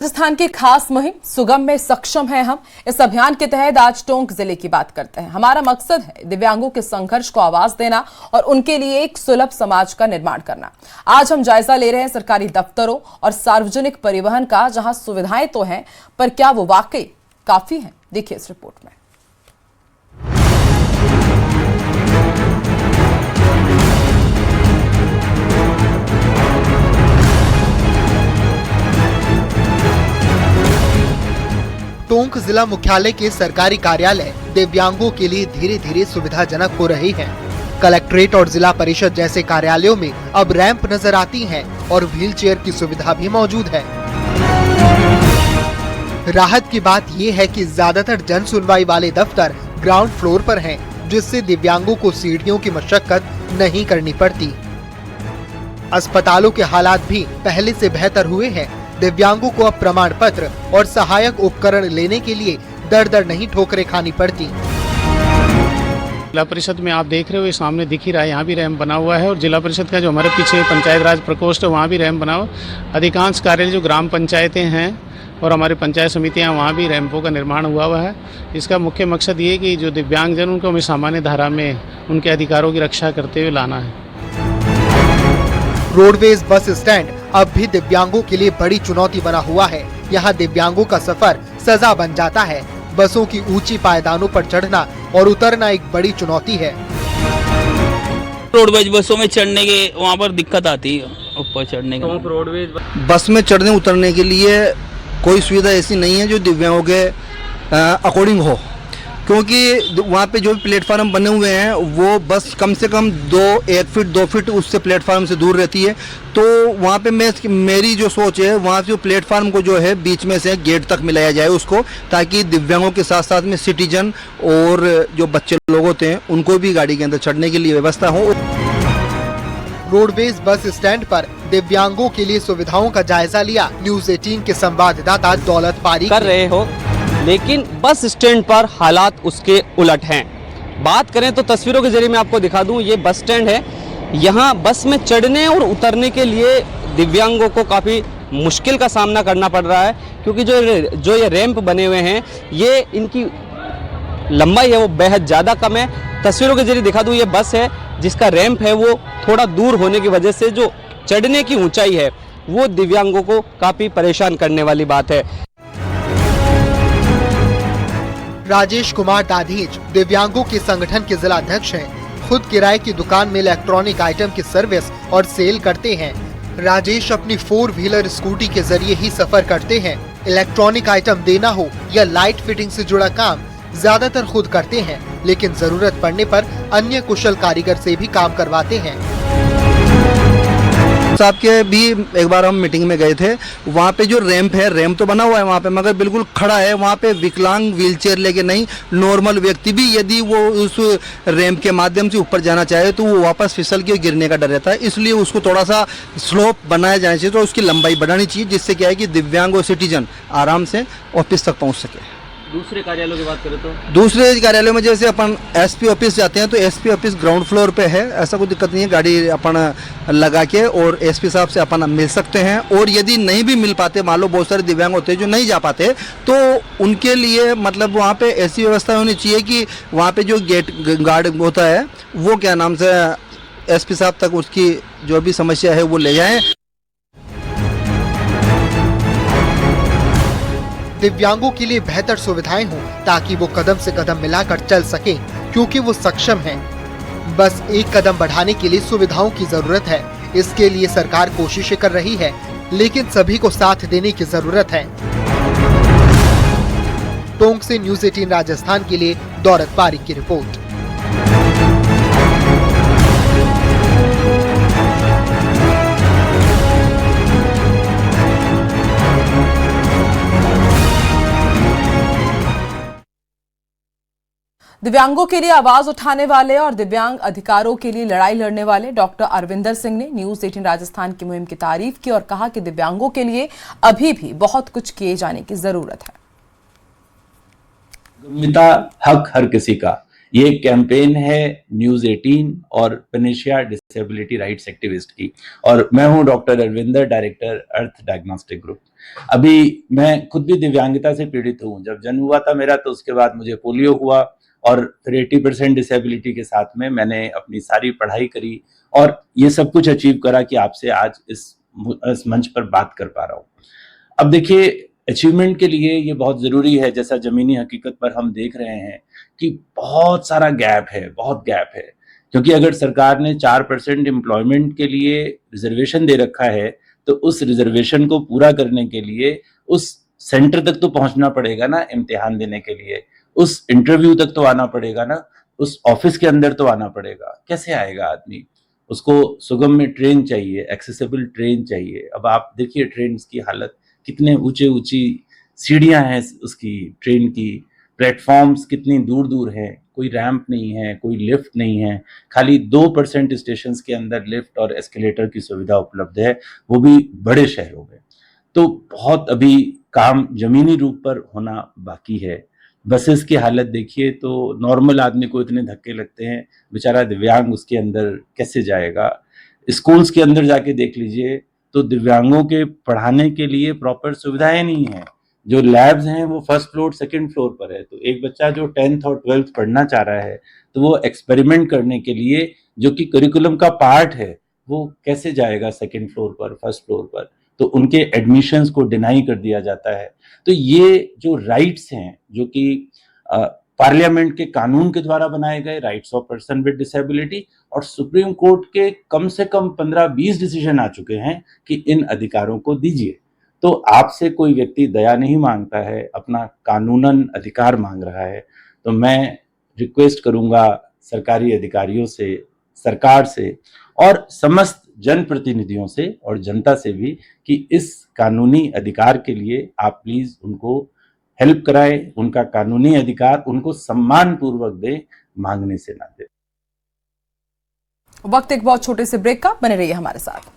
राजस्थान की खास मुहिम सुगम में सक्षम है हम। इस अभियान के तहत आज टोंक जिले की बात करते हैं। हमारा मकसद है दिव्यांगों के संघर्ष को आवाज देना और उनके लिए एक सुलभ समाज का निर्माण करना। आज हम जायजा ले रहे हैं सरकारी दफ्तरों और सार्वजनिक परिवहन का, जहां सुविधाएं तो हैं पर क्या वो वाकई काफी हैं? देखिए इस रिपोर्ट में। टोंक जिला मुख्यालय के सरकारी कार्यालय दिव्यांगों के लिए धीरे धीरे सुविधाजनक हो रहे हैं। कलेक्ट्रेट और जिला परिषद जैसे कार्यालयों में अब रैंप नजर आती हैं और व्हीलचेयर की सुविधा भी मौजूद है। राहत की बात ये है कि ज्यादातर जन सुनवाई वाले दफ्तर ग्राउंड फ्लोर पर हैं, जिससे दिव्यांगों को सीढ़ियों की मशक्कत नहीं करनी पड़ती। अस्पतालों के हालात भी पहले से बेहतर हुए हैं। दिव्यांगों को अब प्रमाण पत्र और सहायक उपकरण लेने के लिए दर दर नहीं ठोकरें खानी पड़ती। जिला परिषद में आप देख रहे हो, ये सामने दिख ही रहा है, यहाँ भी रैंप बना हुआ है और जिला परिषद का जो हमारे पीछे पंचायत राज प्रकोष्ठ है वहाँ भी रैंप बना हुआ। अधिकांश कार्यालय जो ग्राम पंचायतें हैं और हमारी पंचायत समितियाँ, वहाँ भी रैंपों का निर्माण हुआ है। इसका मुख्य मकसद ये कि जो दिव्यांगजन उनको हमें सामान्य धारा में उनके अधिकारों की रक्षा करते हुए लाना है। रोडवेज बस स्टैंड अब भी दिव्यांगों के लिए बड़ी चुनौती बना हुआ है। यहाँ दिव्यांगों का सफर सजा बन जाता है। बसों की ऊंची पायदानों पर चढ़ना और उतरना एक बड़ी चुनौती है। रोडवेज बसों में चढ़ने के वहाँ पर दिक्कत आती है, ऊपर चढ़ने का। तो रोडवेज बस में चढ़ने उतरने के लिए कोई सुविधा ऐसी नहीं है जो दिव्यांगों के अकॉर्डिंग हो, क्योंकि वहाँ पे जो प्लेटफार्म बने हुए हैं वो बस कम से कम 1 फीट 2 फीट उससे प्लेटफार्म से दूर रहती है। तो वहाँ पे मेरी जो सोच है, वहाँ जो प्लेटफार्म को जो है बीच में से गेट तक मिलाया जाए उसको, ताकि दिव्यांगों के साथ साथ में सिटीजन और जो बच्चे लोग होते हैं उनको भी गाड़ी के अंदर चढ़ने के लिए व्यवस्था हो। रोडवेज बस स्टैंड पर दिव्यांगों के लिए सुविधाओं का जायजा लिया न्यूज़ 18 के संवाददाता दौलत पारी कर रहे हो, लेकिन बस स्टैंड पर हालात उसके उलट हैं। बात करें तो तस्वीरों के जरिए मैं आपको दिखा दूं, ये बस स्टैंड है। यहाँ बस में चढ़ने और उतरने के लिए दिव्यांगों को काफ़ी मुश्किल का सामना करना पड़ रहा है, क्योंकि जो ये रैंप बने हुए हैं, ये इनकी लंबाई है वो बेहद ज़्यादा कम है। तस्वीरों के जरिए दिखा दूं, ये बस है जिसका रैंप है वो थोड़ा दूर होने की वजह से जो चढ़ने की ऊंचाई है वो दिव्यांगों को काफ़ी परेशान करने वाली बात है। राजेश कुमार दाधीच दिव्यांगों के संगठन के जिला अध्यक्ष हैं। खुद किराए की दुकान में इलेक्ट्रॉनिक आइटम की सर्विस और सेल करते हैं। राजेश अपनी 4 व्हीलर स्कूटी के जरिए ही सफर करते हैं। इलेक्ट्रॉनिक आइटम देना हो या लाइट फिटिंग से जुड़ा काम ज्यादातर खुद करते हैं, लेकिन जरूरत पड़ने पर अन्य कुशल कारीगर से भी काम करवाते हैं। साहब के भी एक बार हम मीटिंग में गए थे, वहाँ पे जो रैंप है, रैंप तो बना हुआ है वहाँ पे, मगर बिल्कुल खड़ा है। वहाँ पे विकलांग व्हीलचेयर लेके नहीं, नॉर्मल व्यक्ति भी यदि वो उस रैंप के माध्यम से ऊपर जाना चाहे तो वो वापस फिसल के गिरने का डर रहता है। इसलिए उसको थोड़ा सा स्लोप बनाया जाना चाहिए, तो उसकी लंबाई बढ़ानी चाहिए, जिससे क्या है कि दिव्यांग और सिटीजन आराम से ऑफिस तक पहुँच सके। दूसरे कार्यालयों की बात करें तो दूसरे कार्यालयों में जैसे अपन एसपी ऑफिस जाते हैं तो एसपी ऑफिस ग्राउंड फ्लोर पे है, ऐसा कोई दिक्कत नहीं है। गाड़ी अपन लगा के और एसपी साहब से अपन मिल सकते हैं। और यदि नहीं भी मिल पाते, मान लो बहुत सारे दिव्यांग होते हैं जो नहीं जा पाते, तो उनके लिए मतलब वहाँ पे ऐसी व्यवस्था होनी चाहिए कि वहाँ पे जो गेट गार्ड होता है वो क्या नाम से एसपी साहब तक उसकी जो भी समस्या है वो ले जाएं। दिव्यांगों के लिए बेहतर सुविधाएं हों ताकि वो कदम से कदम मिलाकर चल सकें, क्योंकि वो सक्षम हैं। बस एक कदम बढ़ाने के लिए सुविधाओं की जरूरत है। इसके लिए सरकार कोशिशें कर रही है, लेकिन सभी को साथ देने की जरूरत है। टोंक से न्यूज़ 18 राजस्थान के लिए दौलत पारी की रिपोर्ट। दिव्यांगों के लिए आवाज उठाने वाले और दिव्यांग अधिकारों के लिए लड़ाई लड़ने वाले डॉक्टर अरविंदर सिंह ने न्यूज़ 18 राजस्थान की मुहिम की तारीफ की और कहा कि दिव्यांगों के लिए अभी भी बहुत कुछ किए जाने की जरूरत है। गम्यता हक हर किसी का, ये एक कैंपेन है न्यूज़ 18 और पेनेशिया डिसेबिलिटी राइट्स एक्टिविस्ट की, और मैं हूं डॉक्टर अरविंदर, डायरेक्टर अर्थ डायग्नोस्टिक ग्रुप। अभी मैं खुद भी दिव्यांगता से पीड़ित हूं। जब जन्म हुआ था मेरा, तो उसके बाद मुझे पोलियो हुआ, और फिर 80% डिसेबिलिटी के साथ में मैंने अपनी सारी पढ़ाई करी और ये सब कुछ अचीव करा कि आपसे आज इस मंच पर बात कर पा रहा हूँ। अब देखिए, अचीवमेंट के लिए ये बहुत ज़रूरी है, जैसा ज़मीनी हकीकत पर हम देख रहे हैं कि बहुत सारा गैप है, बहुत गैप है। क्योंकि अगर सरकार ने 4% एम्प्लॉयमेंट के लिए रिजर्वेशन दे रखा है, तो उस रिजर्वेशन को पूरा करने के लिए उस सेंटर तक तो पहुंचना पड़ेगा ना, इम्तिहान देने के लिए उस इंटरव्यू तक तो आना पड़ेगा ना, उस ऑफिस के अंदर तो आना पड़ेगा। कैसे आएगा आदमी? उसको सुगम में ट्रेन चाहिए, एक्सेसिबल ट्रेन चाहिए। अब आप देखिए ट्रेन की हालत, कितने ऊंची सीढ़ियां हैं उसकी ट्रेन की, प्लेटफॉर्म्स कितनी दूर दूर हैं, कोई रैंप नहीं है, कोई लिफ्ट नहीं है, खाली 2% स्टेशन के अंदर लिफ्ट और एस्केलेटर की सुविधा उपलब्ध है, वो भी बड़े शहरों में। तो बहुत अभी काम जमीनी रूप पर होना बाकी है। बसेस की हालत देखिए तो नॉर्मल आदमी को इतने धक्के लगते हैं, बेचारा दिव्यांग उसके अंदर कैसे जाएगा। स्कूल्स के अंदर जाके देख लीजिए तो दिव्यांगों के पढ़ाने के लिए प्रॉपर सुविधाएं नहीं है। जो लैब्स हैं वो फर्स्ट फ्लोर सेकंड फ्लोर पर है, तो एक बच्चा जो 10th और 12th पढ़ना चाह रहा है, तो वो एक्सपेरिमेंट करने के लिए जो कि करिकुलम का पार्ट है, वो कैसे जाएगा सेकंड फ्लोर पर, फर्स्ट फ्लोर पर? तो उनके एडमिशंस को डिनाई कर दिया जाता है। तो ये जो राइट्स हैं, जो कि पार्लियामेंट के कानून के द्वारा बनाए गए rights of person with disability, और सुप्रीम कोर्ट के कम से कम 15-20 डिसीजन आ चुके हैं कि इन अधिकारों को दीजिए। तो आपसे कोई व्यक्ति दया नहीं मांगता है, अपना कानूनन अधिकार मांग रहा है। तो मैं रिक्वेस्ट करूंगा सरकारी अधिकारियों से, सरकार से और समस्त जनप्रतिनिधियों से और जनता से भी कि इस कानूनी अधिकार के लिए आप प्लीज उनको हेल्प कराएं, उनका कानूनी अधिकार उनको सम्मान पूर्वक दें, मांगने से ना दें। वक्त एक बहुत छोटे से ब्रेक का, बने रहिए हमारे साथ।